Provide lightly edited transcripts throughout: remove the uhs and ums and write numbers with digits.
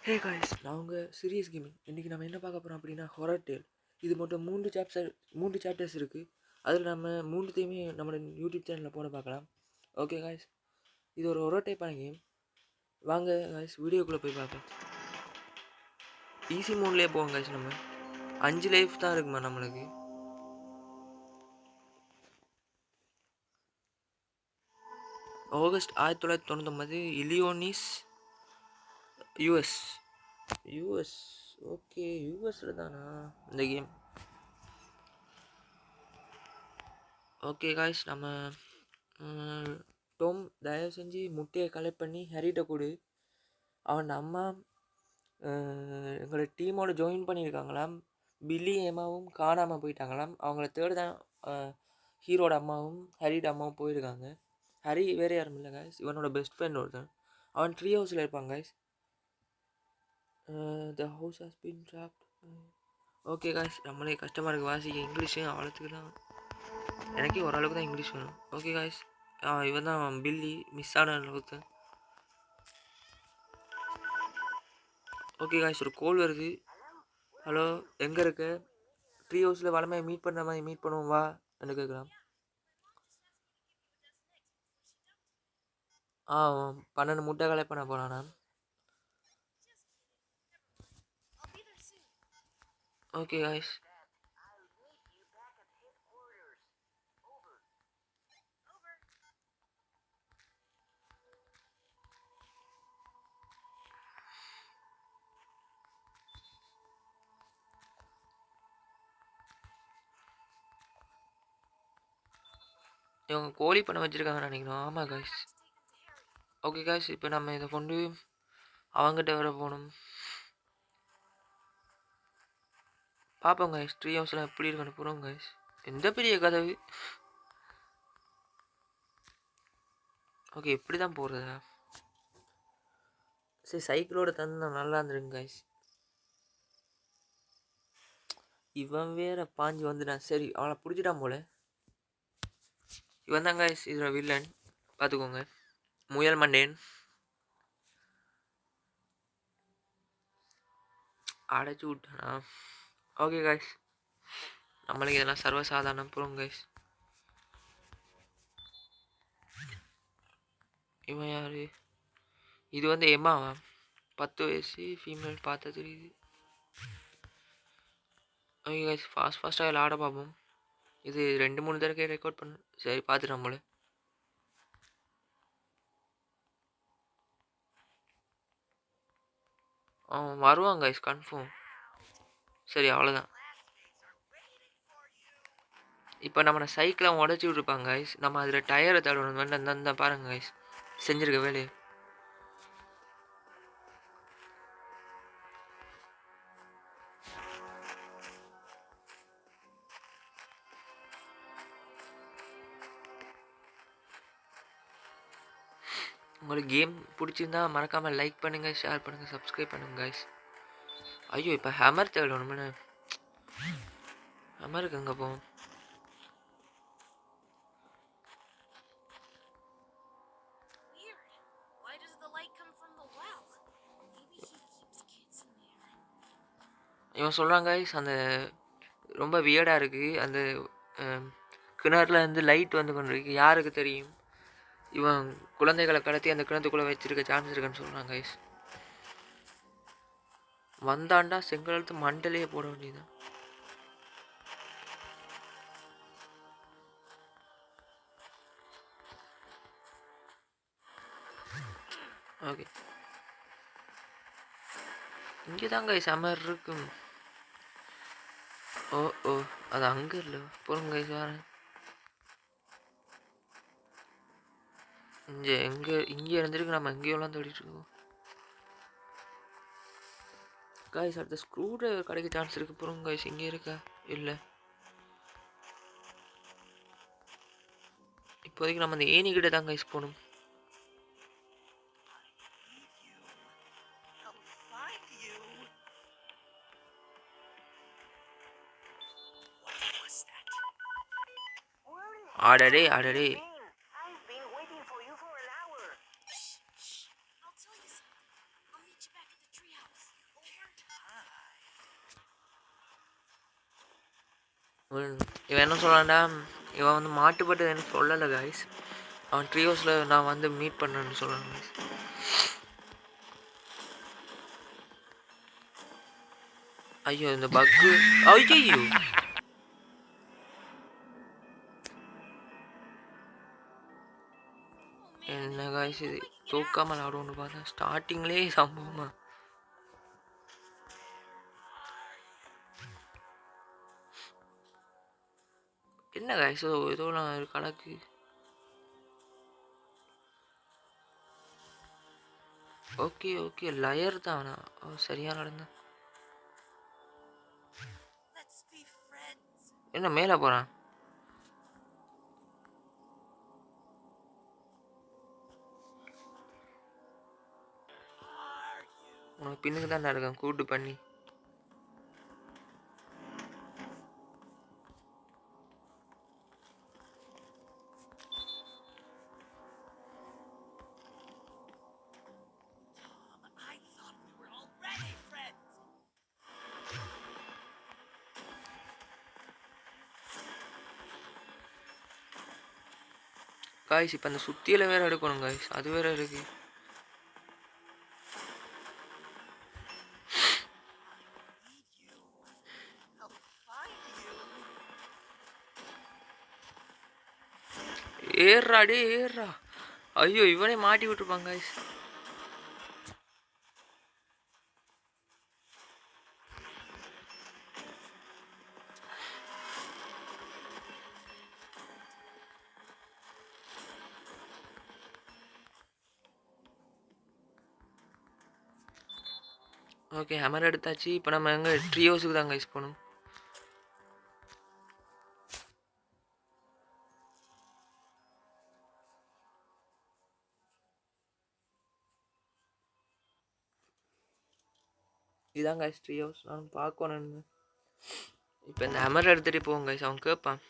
Hey guys, நான் உங்கள் serious gaming. இன்றைக்கி நம்ம என்ன பார்க்க போகிறோம் அப்படின்னா ஹொரர் டேல். இது மட்டும் மூன்று சாப்டர்ஸ் இருக்குது. அதில் நம்ம மூணுத்தையுமே நம்மளோட யூடியூப் சேனலில் போட பார்க்கலாம். ஓகே காய்ஸ், இது ஒரு ஹொரர் டைப்பான கேம். வாங்க காய்ஸ், வீடியோக்குள்ளே போய் பார்க்கலாம். ஈஸி மோட்லேயே போவோம் காய்ஸ். நம்ம 5 லைஃப் தான் இருக்குமா நம்மளுக்கு. August 1999, இலியோனிஸ், US. ஓகே, யூஎஸில் தானா இந்த கேம். ஓகே காய்ஸ், நம்ம டோம் தயவு செஞ்சு முட்டையை கலெக்ட் பண்ணி ஹரிட்ட கொடு. அவன் அம்மா எங்களோட டீமோட ஜாயின் பண்ணியிருக்காங்களாம். பில்லி எம்மாவும் காணாமல் போயிட்டாங்களாம். அவங்கள தேடி தான் ஹீரோட அம்மாவும் ஹரியோட அம்மாவும் போயிருக்காங்க. ஹரி வேறு யாரும் இல்லை காய்ஸ், இவனோட பெஸ்ட் ஃப்ரெண்ட் ஒருத்தன். அவன் ட்ரீ ஹவுஸில் இருப்பாங்க guys. The house has been dropped. Okay guys, நம்மளே கஷ்டமாக இருக்குது வாசிக்க. இங்கிலீஷு அவ்வளோத்துக்கு தான், எனக்கே ஓரளவுக்கு தான் இங்கிலீஷ் வேணும். ஓகே காய்ஸ், இவன் தான் பில்லி, மிஸ் ஆன அளவுக்கு. ஓகே காய்ஸ், ஒரு கோல் வருது. ஹலோ, எங்கே இருக்க? ட்ரீ ஹவுஸில் வளமையை மீட் பண்ணுற மாதிரி மீட் பண்ணுவோம் வா என்று கேட்குறான். 12 முட்டை கலெக்ட் பண்ண போகிறான் நான். ஓகே காய்ஸ், இவங்க கோழி பண்ண வச்சுருக்காங்க நினைக்கிறோம். ஆமாம் காய்ஸ். ஓகே காய்ஸ், இப்போ நம்ம இதை கொண்டு அவங்ககிட்ட வர போகணும். பார்ப்போம் காய்ஸ், ட்ரீ ஹவுஸில் எப்படி இருக்குன்னு போகிறோம் காய்ஸ். எந்த பெரிய கதவு. ஓகே, இப்படி தான் போகிறதா? சரி, சைக்கிளோட தந்து நல்லா இருந்துருங்க காய்ஸ். இவன் வேற பாஞ்சு வந்துட்டான். சரி, அவனை பிடிச்சிட்டான் போல. இவன் தான் காய்ஸ் இதில் வில்லன், பார்த்துக்கோங்க. முயல் மண்டேன் அடைச்சி விட்டானா? ஓகே காய்ஸ், நம்மளுக்கு இதெல்லாம் சர்வசாதாரணம் போகிறோம் காய்ஸ். இவன் யார்? இது வந்து எம்மாவா? 10 வயசு ஃபீமேல் பார்த்தா தெரியுது. ஓகே காய்ஸ், ஃபாஸ்ட்டாக எல்லாம் ஆட பார்ப்போம். இது 2-3 தடவை ரெக்கார்ட் பண்ண. சரி, பார்த்துட்டு நம்மள அவன் வருவான் காய்ஸ், கன்ஃபார்ம். சரி, அவ்வளோதான். இப்போ நம்ம சைக்கிளை உடச்சி விட்ருப்பாங்க காய்ஸ். நம்ம அதில் டயரை தடவணும். வேண்டாம் பாருங்க காய்ஸ், செஞ்சுருக்க வேலையை. உங்களுக்கு கேம் பிடிச்சிருந்தா மறக்காமல் லைக் பண்ணுங்கள், ஷேர் பண்ணுங்கள், சப்ஸ்கிரைப் பண்ணுங்கள் காய்ஸ். ஐயோ, இப்போ ஹேமர் தேடணும்னு. ஹேமருக்கு எங்கே போவோம்? இவன் சொல்கிறாங்க காய்ஸ், அந்த ரொம்ப வியர்டாக இருக்குது. அந்த கிணறுல இருந்து லைட் வந்து கொண்டு இருக்கு. யாருக்கு தெரியும்? இவன் குழந்தைகளை கடத்தி அந்த கிணத்துக்குள்ளே வச்சிருக்க சான்ஸ் இருக்குன்னு சொல்கிறாங்க கைஸ். வந்தாண்டா செங்கலத்து மண்டலையே போட வேண்டியதான். ஓகே, இங்கே தான் கைஸ் அமர் இருக்கும். ஓ, அது அங்கே இல்லை. போகிறோம் கைஸ், வரேன். இங்கே இருந்துருக்கு. நம்ம எங்கேயோலாம் தேடிட்டு இருக்கோம் கைஸ். அடுத்த ஸ்க்ரூ டிரைவர் கிடைக்க சான்ஸ் இருக்கு. போகிறோம் கைஸ். இங்கே இருக்கா? இல்லை, இப்போதைக்கு நம்ம அந்த ஏணிக்கிட்ட தான் கைஸ் போகணும். ஆடடே இவன் என்ன சொல்கிறான்டா, இவன் வந்து மாட்டுப்பட்டு எனக்கு சொல்லலை காய்ஸ். அவன் ட்ரியோஸில் நான் வந்து மீட் பண்ணேன்னு சொல்கிறான் காய்ஸ். ஐயோ இந்த பக்கு, ஐயோ என்ன காய்ஸ் இது, தூக்காமல் ஆடுவோன்னு பார்த்தா ஸ்டார்டிங்லேயே சம்பவமா. என்ன காய்ஸ் ஏதோ நான் கணக்கு. ஓகே ஓகே லயர் தான் சரியா நடந்தேன். என்ன மேலே போகிறான்? உனக்கு பின்னுக்கு தான் இருக்கேன் கூட்டு பண்ணி. காய்ஸ் இப்போ அந்த சுத்தியில் வேறு எடுக்கணும் காய்ஸ், அது வேறு இருக்கு. ஏறா டே ஏறா. ஐயோ இவனே மாட்டி விட்டுருப்பாங்க காய்ஸ். ஓகே ஹேமர் எடுத்தாச்சு. இப்போ நம்ம எங்கே ட்ரியோஸுக்கு தான் கைஸ் போகணும். இதுதான் கைஸ் ட்ரியோஸ். நான் பார்க்கணும். இப்போ இந்த ஹேமர் எடுத்துகிட்டு போவோம் கைஸ், அவன் கேட்பான்.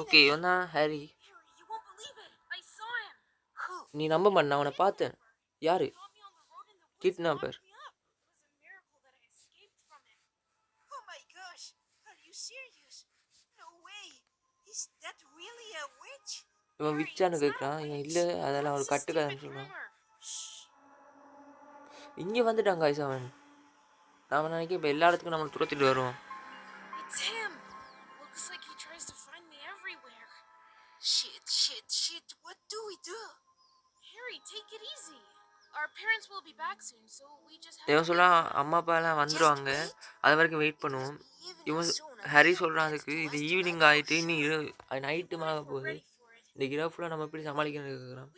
ஓகே இவன் தான் ஹாரி. நீ நம்ப மாட்டேன், அவனை பார்த்தேன். யாரு? கிட்னாப்பர். இவன் விச்சான்னு கேட்குறான். இவன் இல்லை அதெல்லாம் ஒரு கட்டுக்கதைன்னு சொல்கிறான். இங்கே வந்துட்டான் காய்ஸ் அவன். நான் நினைக்க இப்போ எல்லா இடத்துக்கும் நம்மளை துரத்திட்டு வருவான். இவன் சொல்கிறான் அம்மா அப்பா எல்லாம் வந்துடுவாங்க, அது வரைக்கும் வெயிட் பண்ணுவோம். இவன் ஹரி சொல்கிறான் அதுக்கு இது ஈவினிங் ஆகிட்டு நீ நைட்டு ஆக போகுது, இந்த இரவு ஃபுல்லாக நம்ம எப்படி சமாளிக்கணும்னு கேட்குறான்.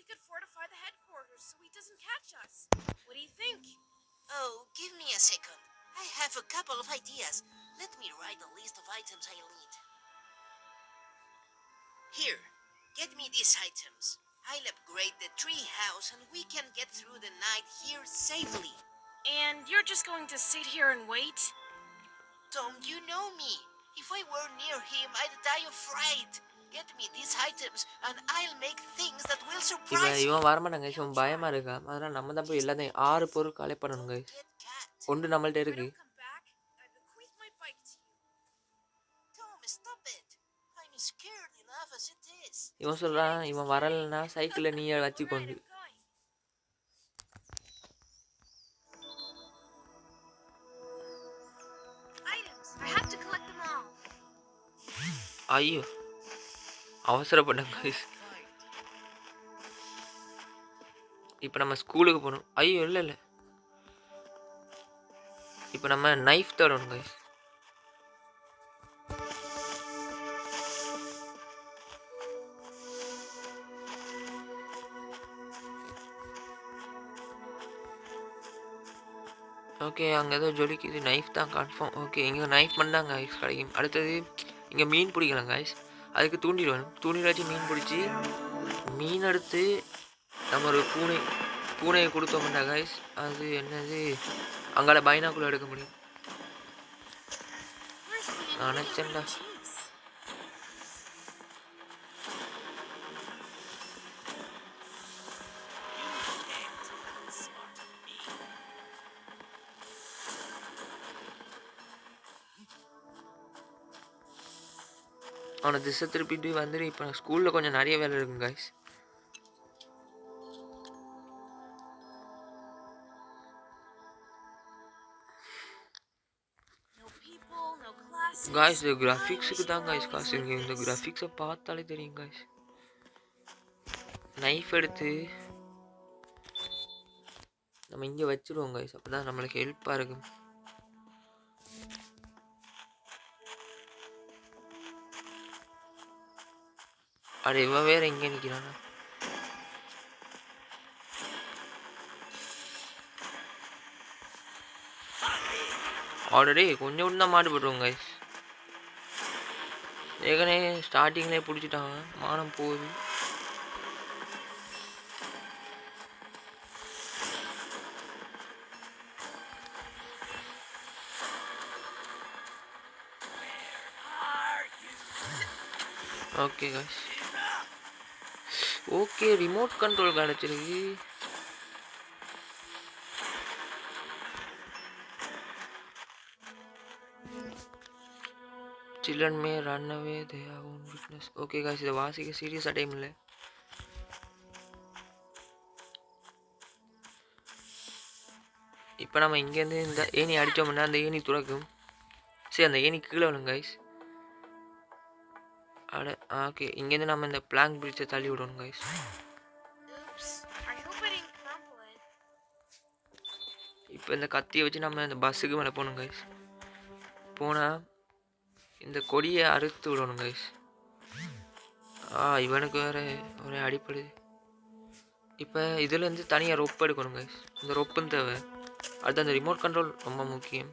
Oh, give me a second. I have a couple of ideas. Let me write a list of items I'll need. Here, get me these items. I'll upgrade the tree house and we can get through the night here safely. And you're just going to sit here and wait? Tom, you know me. If I were near him, I'd die of fright. Get me these items and I'll make things that will surprise you. இவன் வரமாட்டாங்க, இவன் பயமா இருக்கா. அதனால நம்ம தான் போய் எல்லாத்தையும் 6 பொருள் கலெக்ட் பண்ணணுங்க. ஒன்று நம்மள்ட்ட இருக்கு. இவன் சொல்றான் இவன் வரலன்னா சைக்கிளை நீ வச்சுக்கொண்டு. ஐயோ அவசரப்பட்டேன் கைஸ். இப்போ நம்ம ஸ்கூலுக்கு போகணும். ஐயோ இல்லை இல்லை, இப்போ நம்ம நைஃப் தரணும் கைஸ். ஓகே அங்கே ஏதோ ஜொலிக்குது, நைஃப் தான் கன்ஃபார்ம். ஓகே இங்கே நைஃப் பண்ணாங்க கைஸ் கிடைக்கும். அடுத்தது இங்கே மீன் பிடிக்கலாம் கைஸ், அதுக்கு தூண்டில் வேணும். தூண்டில் வச்சு மீன் பிடிச்சி மீன் எடுத்து நம்ம ஒரு பூனையை கொடுத்தோம்னா கைஸ் அது என்னது அங்கால பைனாக்குள்ளே எடுக்க முடியும். நினச்சேன்டா. Jeez. அவனை திசை திருப்பிட்டு வந்துட்டு இப்போ ஸ்கூலில் கொஞ்சம் நிறைய வேலை இருக்குங்க guys. No people, no classes. Guys இந்த I கிராஃபிக்ஸுக்கு wish தான் it were காய்ஸ் always காசு. like இங்கே இந்த this. கிராஃபிக்ஸை பார்த்தாலே தெரியும் காய்ஸ். நைஃப் எடுத்து நம்ம இங்கே வச்சுருவோம் காய்ஸ். அப்போ தான் நம்மளுக்கு ஹெல்ப்பாக இருக்கும். அட இவன் வேற எங்கே நிற்கிறானா? ஆல்ரெடி கொஞ்சம் தான் மாட்டுப்பட்டுருவோம் கைஸ். ஏற்கனவே ஸ்டார்டிங்லேயே பிடிச்சிட்டாங்க. மானம் போகுது. Okay guys, okay remote control கிடச்சிருக்கு. Children may run away, they have own weakness. Okay guys, இதை வாசிக்க சீரியஸாக டைம் இல்லை. இப்போ நம்ம இங்கேருந்து இந்த ஏணி அடித்தோம்னா அந்த ஏணி துறக்கும். சரி, அந்த ஏணி கீழே விழும் கைஸ். ஓகே, இங்கேருந்து நம்ம இந்த பிளாங்க் பிரிட்ஜை தள்ளி விடணும் guys. Oops. I hope I didn't crumple it. இப்போ இந்த கத்தியை வச்சு நம்ம இந்த பஸ்ஸுக்கு மேலே போகணும் கைஸ். போனால் இந்த கொடியை அறுத்து விடணும் கைஸ். இவனுக்கு வேறு ஒரே அடிப்படுது. இப்போ இதுலேருந்து தனியாக ரொப்பு எடுக்கணும் கைஸ். இந்த ரொப்புன்னு தேவை. அது அந்த ரிமோட் கண்ட்ரோல் ரொம்ப முக்கியம்.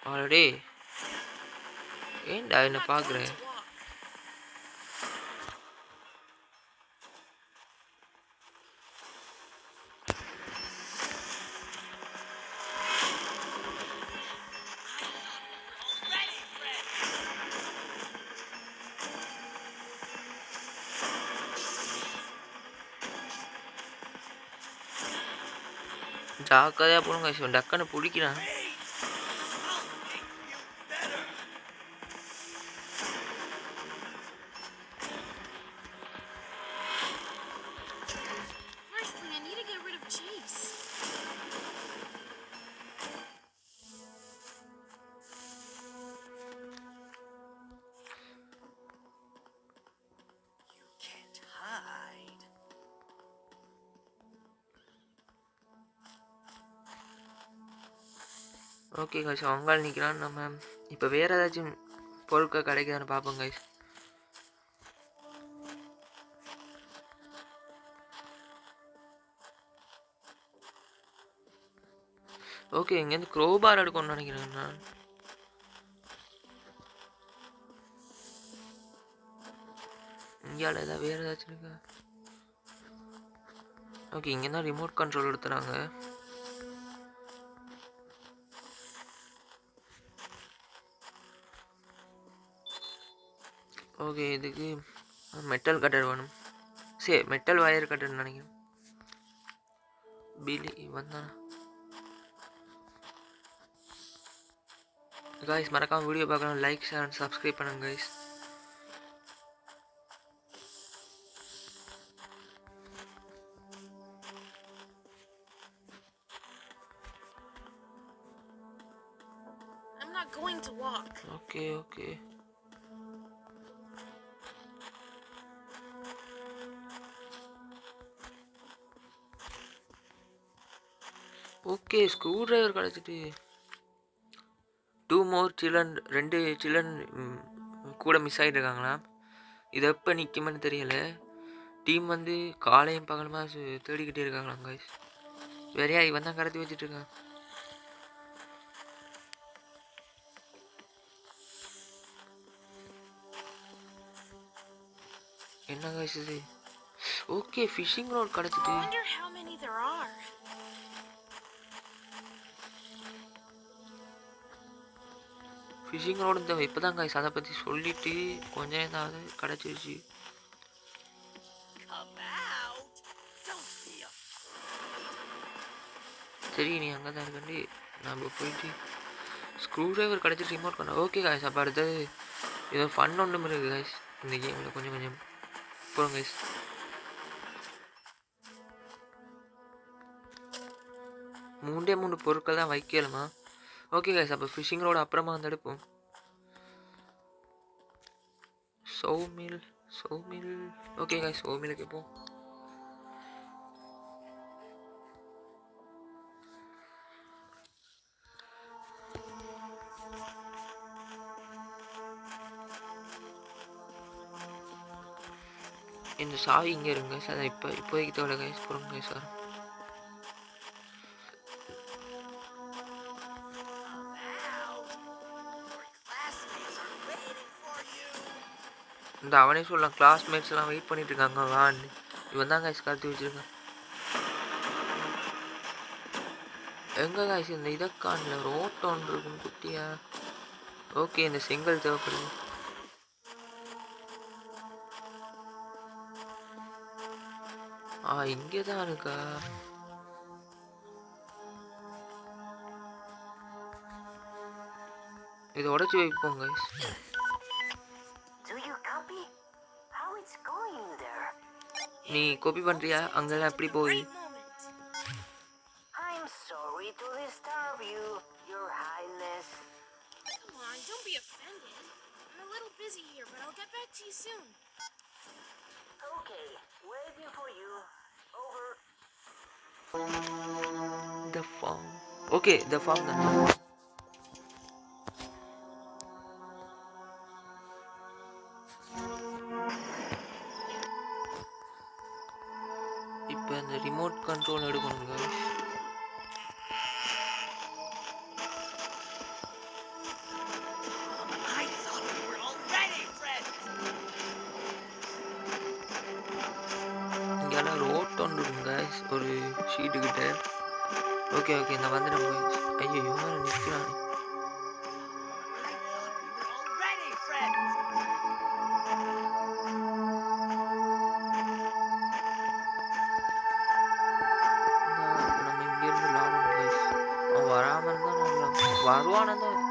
ஆல்ரெடி ஏன்டா என்ன பார்க்குறேன்? ஜாக்கிரதையாக போகணும் கைஸ். டக்குன்னு பிடிக்கிறான். Firstly, I need to get rid of Chase. You can't hide. Okay guys, அவங்கால் நிற்கிறான். நம்ம இப்போ வேறு ஏதாச்சும் பொருட்கள் கிடைக்குதான்னு பார்ப்போம் கைஸ். ஓகே, இங்கேருந்து க்ரோபார் எடுக்கணும்னு நினைக்கிறேன் நான். இந்தியாவில் ஏதாவது வேறு ஏதாச்சும் இருக்கா? ஓகே, இங்கே தான் ரிமோட் கண்ட்ரோல் எடுத்துறாங்க. ஓகே, இதுக்கு மெட்டல் கட்டர் வேணும். சரி, மெட்டல் வயர் கட்டர்னு நினைக்கிறேன். பிலி வந்தானா? காய்ஸ், மறக்காமல் வீடியோ பார்க்கணும். லைக், ஷேர் அண்ட் சப்ஸ்கிரைப் பண்ணுங்க guys. I'm not going to walk. Okay okay, okay screwdriver கிடச்சிட்டு. 2 more சில்ட்ரன், 2 சில்ட்ரன் கூட மிஸ் ஆகிட்டு இருக்காங்களா. இது எப்போ நிற்குமென்னு தெரியலை. டீம் வந்து காலையும் பகலுமா தேடிக்கிட்டே இருக்காங்களாம் காய்ஸ். வேறையா இவன் தான் கடத்தி வச்சுட்ருக்கான். என்ன காய்ஸ் இது? ஓகே, ஃபிஷிங் ரோட் கிடச்சிட்டு. I wonder how many there are. Fishing rod இந்த இப்போ தான் கைஸ் அதை பற்றி சொல்லிவிட்டு கொஞ்ச நேரம் தான் அது கிடச்சிருச்சு. Come out. Don't be a சரி நீ அங்கே தான் இருக்கண்டி நம்ம போயிட்டு ஸ்க்ரூ ட்ரைவர் கிடச்சிட்டு ரிமோட் பண்ண. ஓகே கைஸ் அப்போ அடுத்தது ஏதோ ஃபன் ஒன்றும் இருக்குது கைஸ் இந்த கேமில் கொஞ்சம் கொஞ்சம் போகிறோம் கைஸ். மூணு பொருட்கள் தான் வைக்கலுமா. ஓகே கைஸ் அப்போ ஃபிஷிங் ரோடு அப்புறமா வந்து எடுப்போம். சௌமில் ஓகே கைஸ் சௌமிலுக்கு இப்போ இந்த சாவி இங்கே இருங்க சார். இப்போதைக்கு தேவை கைஸ் போகிறோங்க sir. classmates are waiting for you. இந்த அவனே சொல்லலாம் கிளாஸ்மேட்ஸ் எல்லாம் வெயிட் பண்ணிட்டு இருக்காங்க வான்னு. இவன் தான் கைஸ் கருத்து வச்சிருக்கான். எங்கே கைஸ் இந்த இதற்கான ரோட் ஒன்று இருக்கும் குட்டியா. ஓகே இந்த செங்கல் தேவைப்படுது. இங்கே தான் இருக்கா. இதை உடச்சி வைப்போம் guys. Do you copy? How it's going there? நீ காப்பி பண்ணுறியா? அங்கெல்லாம் எப்படி போகுது? Great moment. I'm sorry to disturb you, Your Highness. Come on, don't be offended. I'm a little busy here, but I'll get back to you soon. Okay, waiting for you. Over. The farm. Okay, the farm தான். இப்போ இந்த remote control எடுக்கணும் guys. I thought we were already friends. இங்கெல்லாம் road ஒன்று இருக்கும் guys ஒரு ஷீட்டுக்கிட்ட. Okay இந்த வந்துடும் guys. ஐயோ வேறு நிற்கிறானே. I thought we were already friends. நம்ம இங்கேருந்து விளாடணும் guys. அவன் வராமல் இருந்தால் நல்லா வருவானு தான்.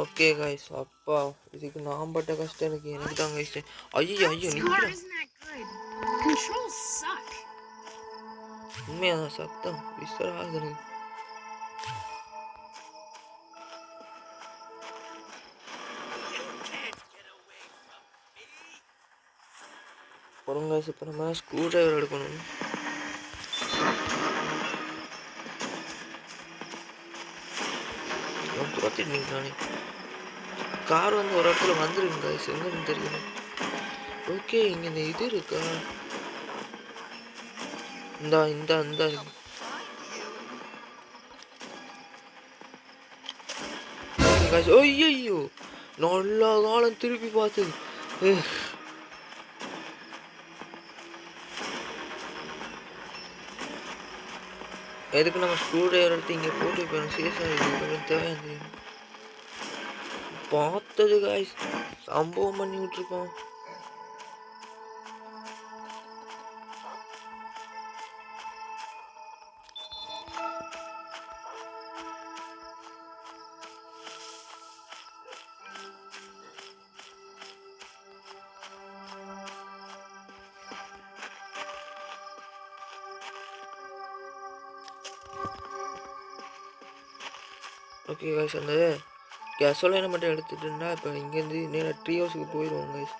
ஓகே கைஸ் அப்பா இதுக்கு நான் பட்ட கஷ்டம் எனக்கு தான் கைஸ். ஐயோ This car நிற்கிறேன். isn't that good. Controls suck. உண்மையாக சத்தம் விசராகுது எனக்கு. You can't get away from me. பொறுங்க கைஸ். இப்போ நம்ம ஸ்க்ரூ டிரைவர் எடுக்கணும். துரத்திட்டு நிற்கிறானே. கார் வந்து ஒரு இடத்துல வந்துருக்கு கைஸ் எங்கன்னு தெரியல. ஓகே இங்கே இந்த இது இருக்கா. இந்த இருக்கு. ஐயோ நல்லா காலம் திருப்பி பார்த்தது. எதுக்கு நம்ம ஸ்க்ரூ டிரைவர் எடுத்து இங்கே போட்டு இப்போ சீரியஸாக தேவையான பார்த்தது காய்ஸ் சம்பவம் பண்ணி விட்டுருக்கோம். ஓகே கைஸ், அந்த கேஸோலைனை மட்டும் எடுத்துகிட்டுன்னா இப்போ இங்கேருந்து நேராக ட்ரீ ஹவுஸுக்கு போயிடுவோம் கைஸ்.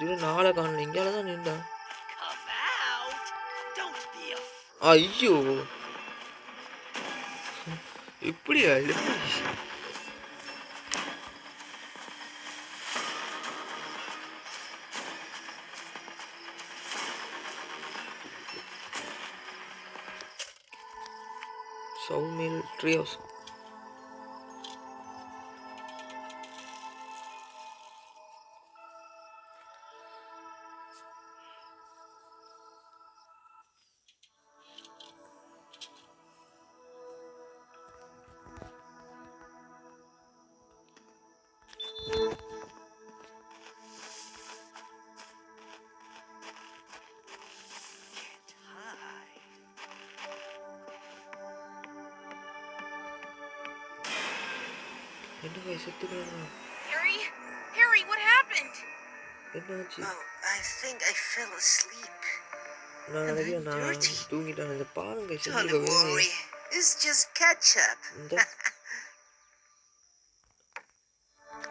இது நாளை காணல, இங்கேயால தான் நின்றான். Come out. Don't be a ஐயோ, இப்படியா இது? சவுமில் ட்ரீ ஹவுஸ். can't hide. என்ன guys செத்துக்கிறாங்க? Harry? Harry, what happened? என்னாச்சு? Oh, I think I fell asleep. நான் I'm நினைக்கிறேன் நான் dirty. தூங்கிட்டேன். இந்த பாருங்க Don't செத்துக்கவே. worry. It's just ketchup. இந்த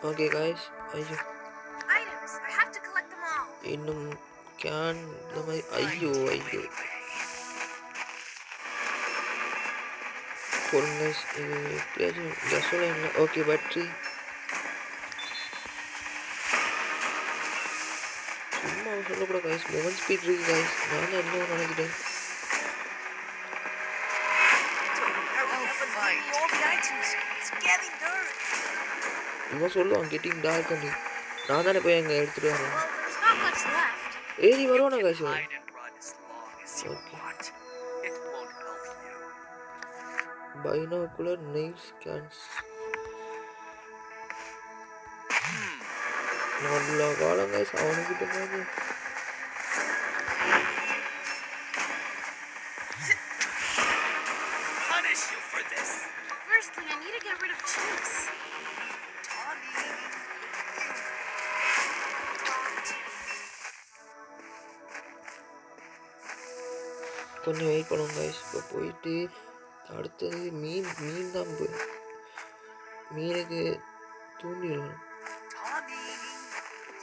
ஓகே கைஸ், ஐயோ Items. I have to collect them all. இன்னும் கேன் இந்த மாதிரி. ஐயோ ஐயோ பொருங்க கைஸ், இது எப்படியாச்சும் கேஸோலைன்ல. ஓகே பேட்ரி சும்மா சொல்லக்கூடாது கைஸ். மொபைல் ஸ்பீட் இருக்கு கைஸ். நான் என்ன நினைக்கிட்டேன். Hurry up and bring me all the items. It's getting dark. இவன் சொல்லுவான் கெட்டிங் டார்க் பண்ணி. நான் தானே போய் அங்கே எடுத்துகிட்டு வரேன். Well, there's not much left. ஏறி வருவானா guys? Hide and run as long as you Okay. want. It won't help you. Binocular nail scans. நல்ல காலம் கைஸ் அவனுக்கிட்ட போது. Punish you for this. Firstly, I need to get rid of Chase. Tommy. கொஞ்சம் wait பண்ணுவோம் guys. இப்போ போயிட்டு அடுத்தது மீன் தான் போய் மீனுக்கு தூண்டிடணும். Tommy,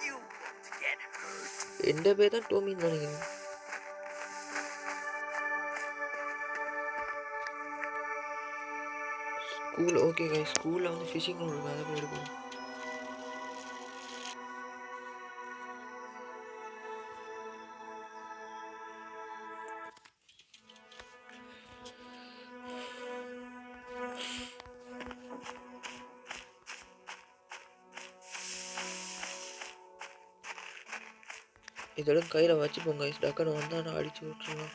you won't get hurt. எந்த பேர் தான் டோமின்னு நினைக்கிறேன். ஸ்கூல். ஓகே கைஸ், ஸ்கூலில் வந்து ஃபிஷிங் இருக்கு, அதை போய் எடுக்கணும். இதோட கையில் வச்சுப்போங்க கைஸ். டக்குன்னு வந்தால் நான் அடிச்சு விட்டுருலாம்.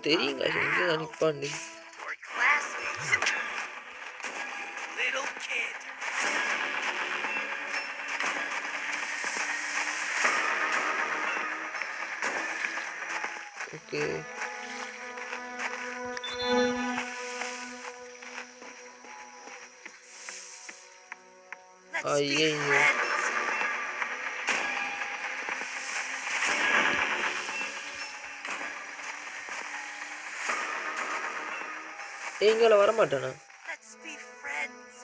தெரியும் கைஸ், எங்கே தான் நிற்பாண்டி. Your classmates. You little kid. Okay Let's be ஐயையோ. friends. எங்களை வரமாட்டேண்ணா. Let's be friends.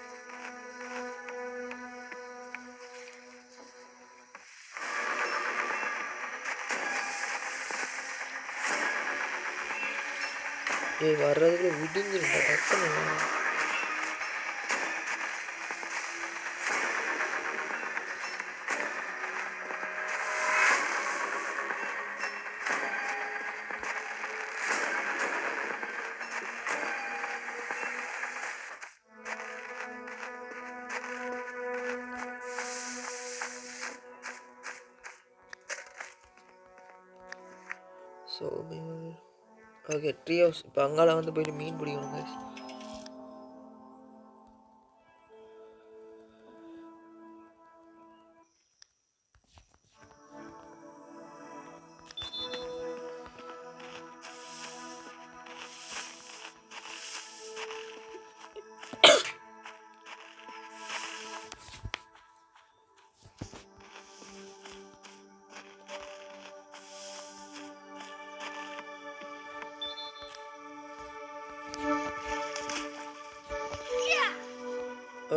ஏய் வர்றதுக்குள்ள விடுஞ்சிருந்தா டக்குன்னு வா. So okay tree house. இப்போ அங்கால வந்து போயிட்டு மீன் பிடிக்கணும் கைஸ்.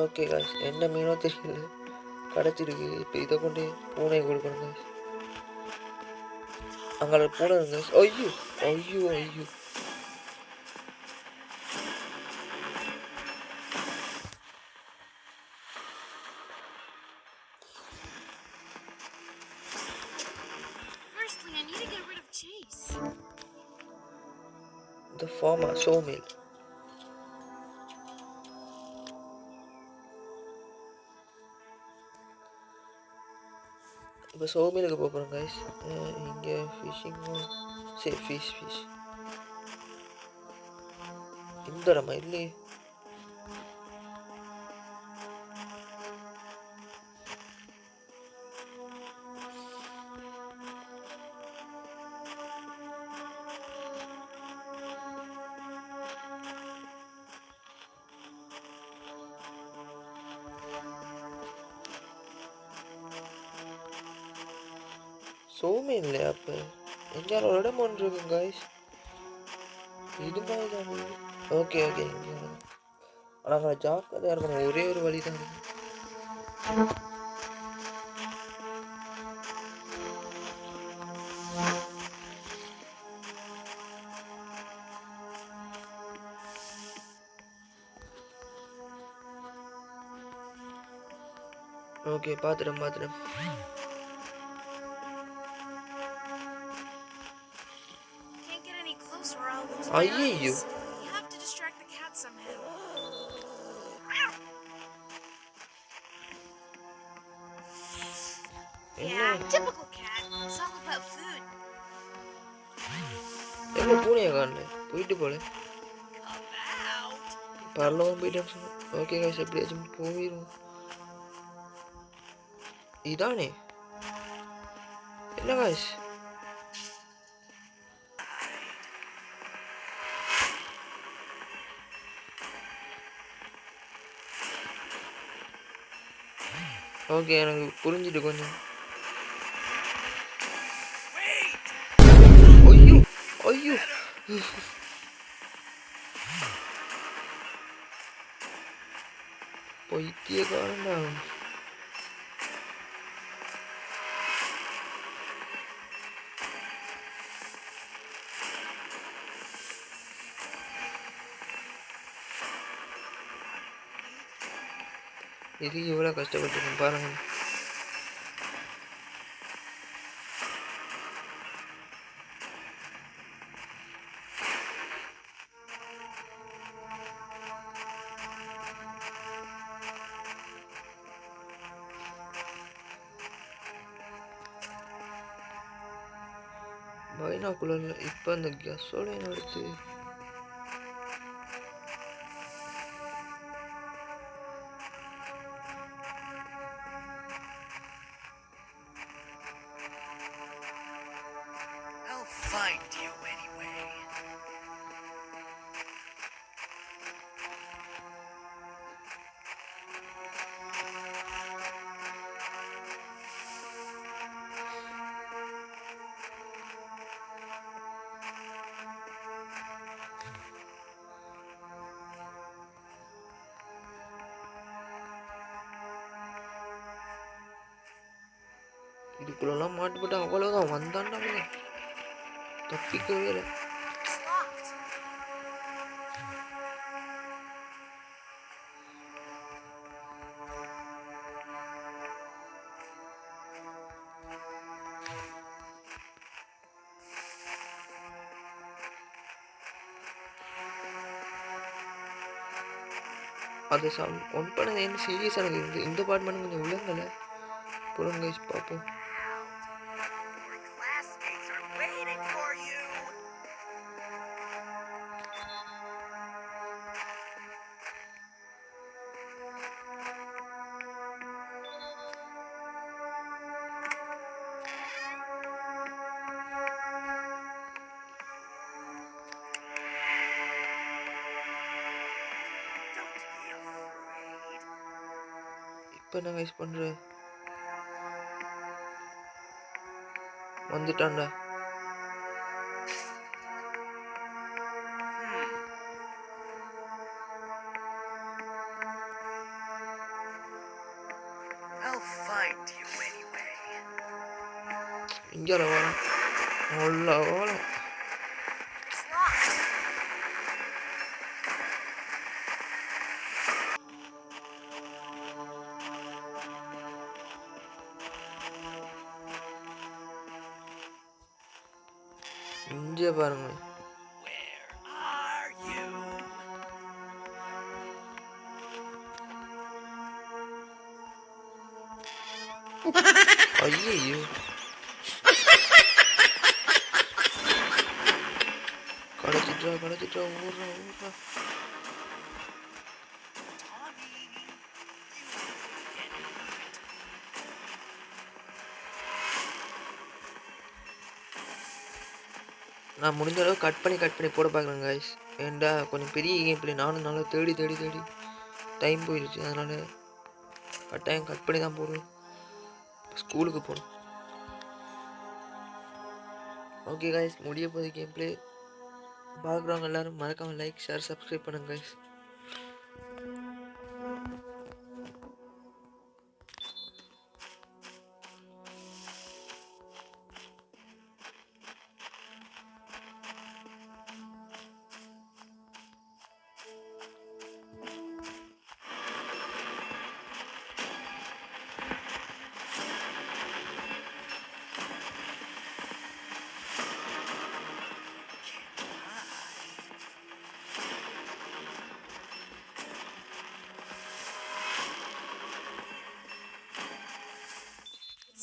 ஓகே காய்ஸ், என்ன மீனோ தெரியல, கிடச்சிருக்கு. இப்போ இதை கொண்டு பூனை கொடுக்கணும் காய்ஸ். அங்கே பூனை இருக்கு guys. ஐயோ ஐயோ ஐயோ. Firstly, I need to get rid of Chase. The farmer sawmill. இப்போ சோமிலுக்கு போகிறோம் கைஸ். இங்கே ஃபிஷ்ஷிங், சரி ஃபிஷ் இந்த இடமா இல்லையே. சோமே இல்லையா? அப்போ எங்கேயாலும் ஒரு இடம் ஒன்று இருக்குங்க காய்ஸ். இது மாதிரி தான். ஓகே ஓகே, இங்கே ஆனால் ஜாக்கிரதையாக இருக்கணும். ஒரே ஒரு வழி தான் இருக்கு. ஓகே, பார்த்துட்டேன். Can't get any closer or I'll lose my ஐயோ, eyes. You have to distract the cat somehow. Yeah, typical cat. It's all about food. எங்கே பூனையை காணல, போயிட்டு போல. Come out. பரலவும் போயிட்டேன்னு சொன்னேன். ஓகே காய்ஸ், எப்படியாச்சும் போயிடும். இதானே என்ன காய்ஸ்? ஓகே, எனக்கு புரிஞ்சுட்டு கொஞ்சம். ஐயோ ஐயோ. பைத்தியக்காரன்டா. இது இவ்வளோ கஷ்டப்பட்டுருக்கேன் பாருங்க. பைனாக்குலரில் இப்போ அந்த கெஸோட என்ன எடுத்து I'll find you anyway. இதுக்குள்ளெல்லாம் மாட்டுப்பட்டு அவ்வளோதான். வந்தாண்டா தப்பிக்கவே இல்லை. It's locked. அது ஒன் பண்ணது என்ன சீரியஸாக எனக்கு இருந்து இந்த பாட்மெண்ட் கொஞ்சம் விளங்கலை. பொருங்க பார்ப்போம். Your classmates are waiting for you. Don't be afraid. இப்போ என்ன கைஸ் பண்ணுற? வந்துட்டான்டா. find you anyway? இங்கே வரும் உள்ள வரும். It's locked. இங்கே பாருங்க. Where are you? ஐயோ கடைச்சிட்டா ஊர்றா. Tommy, நான் முடிஞ்ச அளவு கட் பண்ணி போட பார்க்குறேன் guys. ஏன்டா கொஞ்சம் பெரிய கேம் பிளே, நானும் நல்லா தேடி டைம் போயிடுச்சு. அதனால கட்டாயம் கட் பண்ணி தான் போடுவேன். ஸ்கூலுக்கு போகணும். ஓகே guys, முடிய போகுது கேம் பிளே. பார்க்குறவங்க எல்லாரும் மறக்காமல் லைக் ஷேர் சப்ஸ்கிரைப் பண்ணுங்க guys.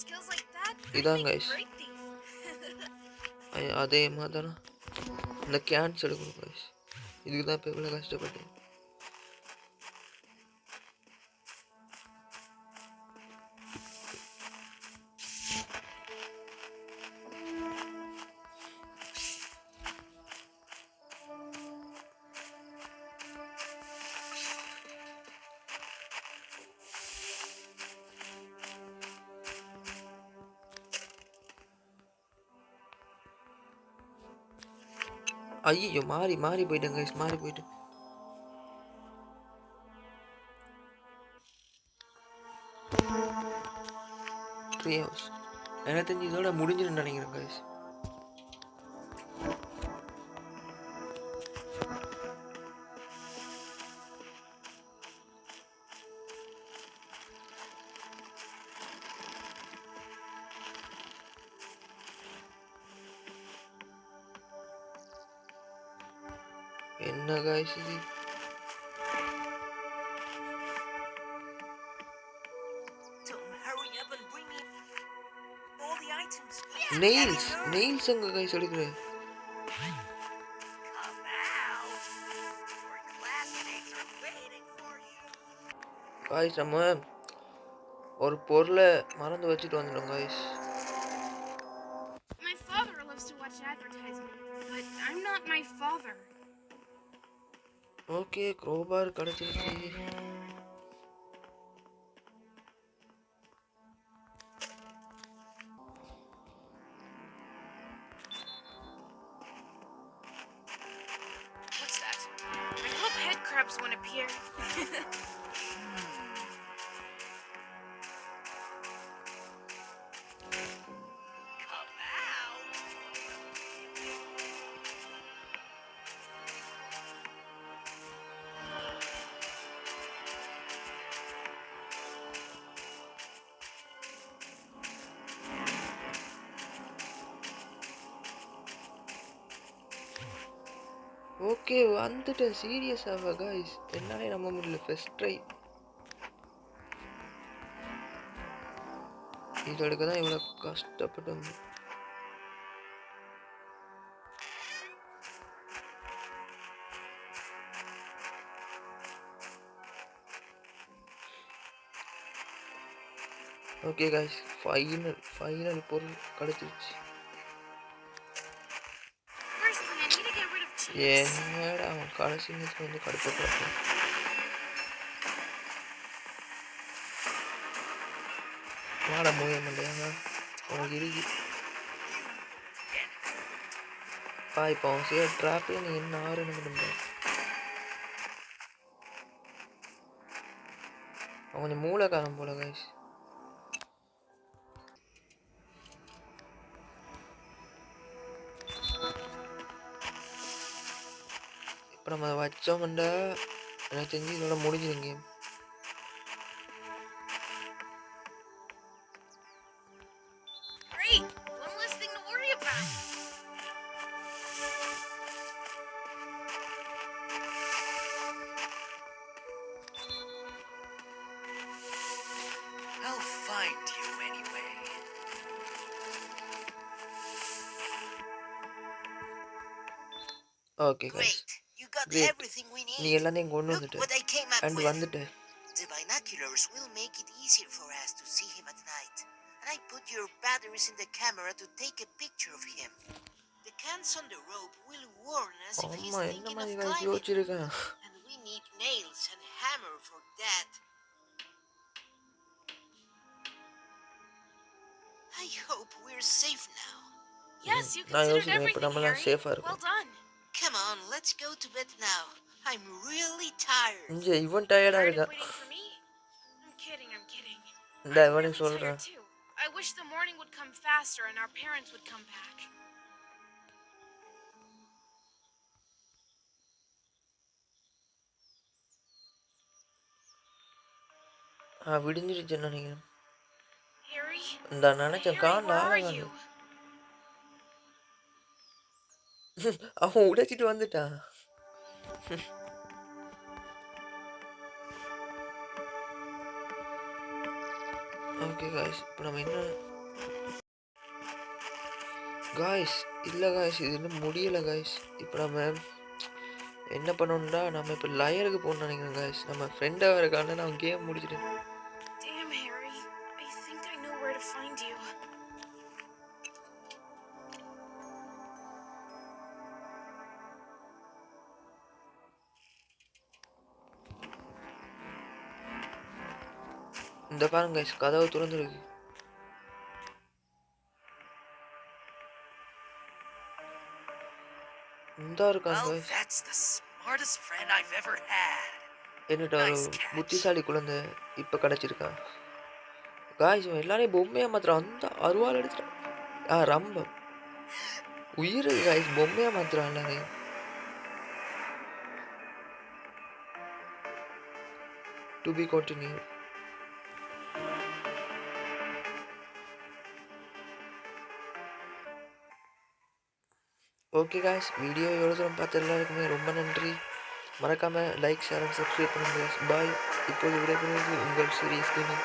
Skills like that, இதான் I'd make a guys. great thief. அதே மாதிரி தானே இந்த கேன்ஸ் எடுக்கணும் guys. இதுக்கு தான் இப்போ இவ்வளோ கஷ்டப்பட்டேன். ஐயோ மாறி போயிட்டேன் guys. மாறி போயிட்டு த்ரீ ஹவர்ஸ் எனக்கு தெரிஞ்சு இதோட முடிஞ்சிருன்னு நினைக்கிறேன் guys. என்ன guys இது? Tom, hurry up and bring me all the items. Nails எங்க guys எடுக்கிறேன்? Come out. Your classmates are waiting for you. guys நம்ம ஒரு பொருளை மறந்து வச்சுட்டு வந்துட்டோம் guys. My father loves to watch advertisements, but I'm not my father. Okay crowbar கிடச்சிருச்சு. What's that? I hope head crabs won't appear. Come out. Okay வந்துட்டேன். சீரியஸாவா guys? என்னாலே நம்ப முடியல. First try. இது எடுக்க தான் இவ்வளோ கஷ்டப்பட்டு வந்து. ஓகே guys, ஃபைனல் பொருள் கிடச்சிருச்சு. First, I need to get rid of cheese. என்னடா அவன் கடைசி நேரத்தில் வந்து கடுப்பப்படுறான். வாட மூய மாட்டேங்க உனக்கு இருக்கு. இப்போ அவன் செய்ய ட்ராப்பில் நீ என்ன ஆறுன்னு பண்ணுங்க. அவன் கொஞ்சம் மூளைக்காரன் போல guys. இப்போ நம்ம வச்சோம்னா எனக்கு தெரிஞ்சு இதோட முடிஞ்சிடும் game. Great! One less thing to worry about. I'll find you anyway. Okay guys, Great. You got great. everything we நீ need. எல்லாத்தையும் கொண்டு Look வந்துட்ட what I came up and with. வந்துட்ட. The binoculars will make it easier for us to see him at night. And I put your batteries in the camera to take a picture of him. The cans on the rope will warn us if he's ஆமாம், என்ன thinking மாதிரி of guys climbing. யோசிச்சிருக்கேன். And we need nails and hammer for that. I hope we're safe now. Yes, you நான் considered யோசிக்கிறேன் இப்போ everything, நம்மலாம் Harry. சேஃபாக Well இருக்கும். done. Come on, let's go to bed now. I'm really tired. இங்கே இவன் டயர்டாக Tired இருக்கா. of waiting for me? I'm kidding, I'm kidding. இந்த I'm இவனுக்கு really சொல்கிறேன். tired too. I wish the morning would come faster and our parents would come back. விடிஞ்சிருச்சுன்னு நினைக்கிறேன். Harry? இந்த நினச்சேன் Harry, காணல where are ஆளை you? அவன் உடைச்சிட்டு வந்துட்டான். ஓகே காய்ஸ், இப்போ நம்ம என்ன காய்ஸ், இல்லை காய்ஸ், இது இன்னும் முடியலை காய்ஸ். இப்போ நம்ம என்ன பண்ணணும்னா நம்ம இப்போ லயருக்கு போகணும்னு நினைக்கிறேன் காய்ஸ். நம்ம ஃப்ரெண்டாக இருக்கான்னு நான் கேம் முடிச்சிட்டேன். Damn, Harry. I think I know where to find you. இந்த பாருங்க guys, கதவு திறந்துருக்கு. இந்த இருக்காங்க Well, guys. that's the smartest friend I've ever had. என்னடா ஒரு Nice catch. புத்திசாலி குழந்தை இப்போ கிடச்சிருக்கான் காய்ஸ். இவன் எல்லாரையும் பொம்மையா மாத்திரம் அந்த அருவாள் எடுத்துட்டான். ரொம்ப உயிர் காய்ஸ், பொம்மையா மாத்திரம் எல்லாரையும். To be continue. Okay guys, video எவ்வளோ தூரம் பார்த்த எல்லாருக்குமே ரொம்ப நன்றி. மறக்காமல் லைக், ஷேர் அண்ட் சப்ஸ்கிரைப் பண்ணுங்கள். பாய். இப்போது விடைபெறுவது உங்கள் சீரியஸ் கேமிங்.